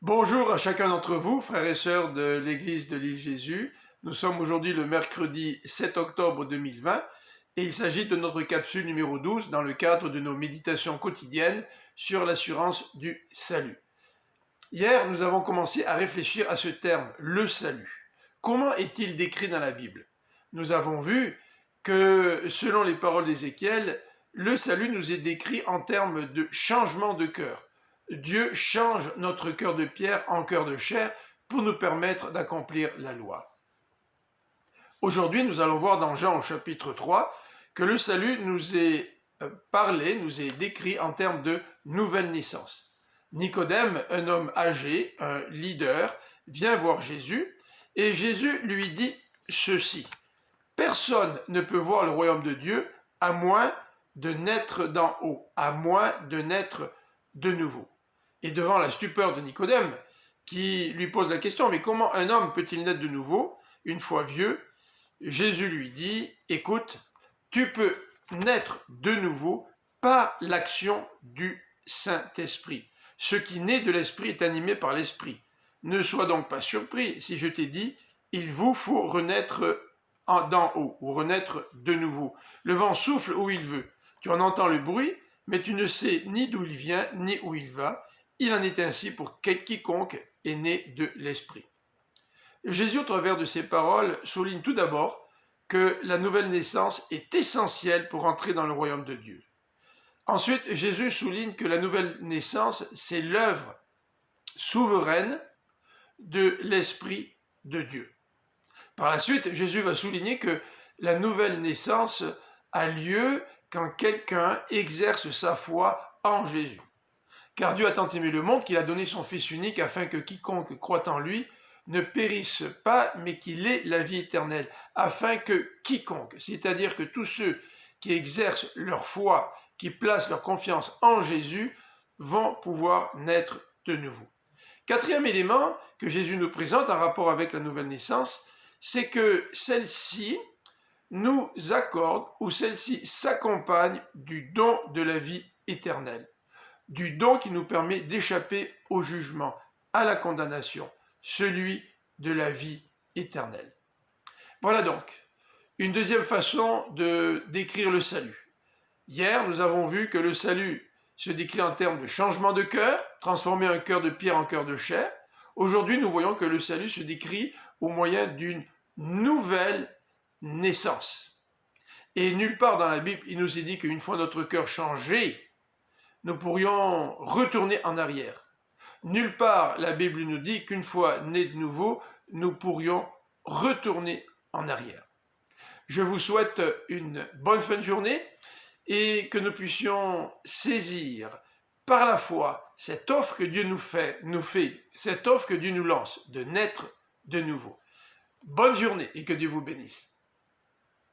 Bonjour à chacun d'entre vous, frères et sœurs de l'Église de l'île Jésus. Nous sommes aujourd'hui le mercredi 7 octobre 2020 et il s'agit de notre capsule numéro 12 dans le cadre de nos méditations quotidiennes sur l'assurance du salut. Hier, nous avons commencé à réfléchir à ce terme, le salut. Comment est-il décrit dans la Bible? Nous avons vu que, selon les paroles d'Ézéchiel, le salut nous est décrit en termes de changement de cœur. Dieu change notre cœur de pierre en cœur de chair pour nous permettre d'accomplir la loi. Aujourd'hui, nous allons voir dans Jean au chapitre 3 que le salut nous est nous est décrit en termes de nouvelle naissance. Nicodème, un homme âgé, un leader, vient voir Jésus et Jésus lui dit ceci: « Personne ne peut voir le royaume de Dieu à moins de naître d'en haut, à moins de naître de nouveau. » Et devant la stupeur de Nicodème, qui lui pose la question, mais comment un homme peut-il naître de nouveau, une fois vieux? Jésus lui dit, écoute, tu peux naître de nouveau par l'action du Saint-Esprit. Ce qui naît de l'Esprit est animé par l'Esprit. Ne sois donc pas surpris si je t'ai dit, il vous faut renaître d'en haut, ou renaître de nouveau. Le vent souffle où il veut. Tu en entends le bruit, mais tu ne sais ni d'où il vient, ni où il va. Il en est ainsi pour quiconque est né de l'Esprit. Jésus, au travers de ces paroles, souligne tout d'abord que la nouvelle naissance est essentielle pour entrer dans le royaume de Dieu. Ensuite, Jésus souligne que la nouvelle naissance, c'est l'œuvre souveraine de l'Esprit de Dieu. Par la suite, Jésus va souligner que la nouvelle naissance a lieu quand quelqu'un exerce sa foi en Jésus. Car Dieu a tant aimé le monde qu'il a donné son Fils unique afin que quiconque croit en lui ne périsse pas, mais qu'il ait la vie éternelle. Afin que quiconque, c'est-à-dire que tous ceux qui exercent leur foi, qui placent leur confiance en Jésus, vont pouvoir naître de nouveau. Quatrième élément que Jésus nous présente en rapport avec la nouvelle naissance, c'est que celle-ci nous accorde ou celle-ci s'accompagne du don de la vie éternelle. Du don qui nous permet d'échapper au jugement, à la condamnation, celui de la vie éternelle. Voilà donc une deuxième façon de décrire le salut. Hier, nous avons vu que le salut se décrit en termes de changement de cœur, transformer un cœur de pierre en cœur de chair. Aujourd'hui, nous voyons que le salut se décrit au moyen d'une nouvelle naissance. Et nulle part dans la Bible, il nous est dit qu'une fois notre cœur changé, nous pourrions retourner en arrière. Nulle part la Bible nous dit qu'une fois nés de nouveau, nous pourrions retourner en arrière. Je vous souhaite une bonne fin de journée et que nous puissions saisir par la foi cette offre que Dieu nous fait, cette offre que Dieu nous lance de naître de nouveau. Bonne journée et que Dieu vous bénisse.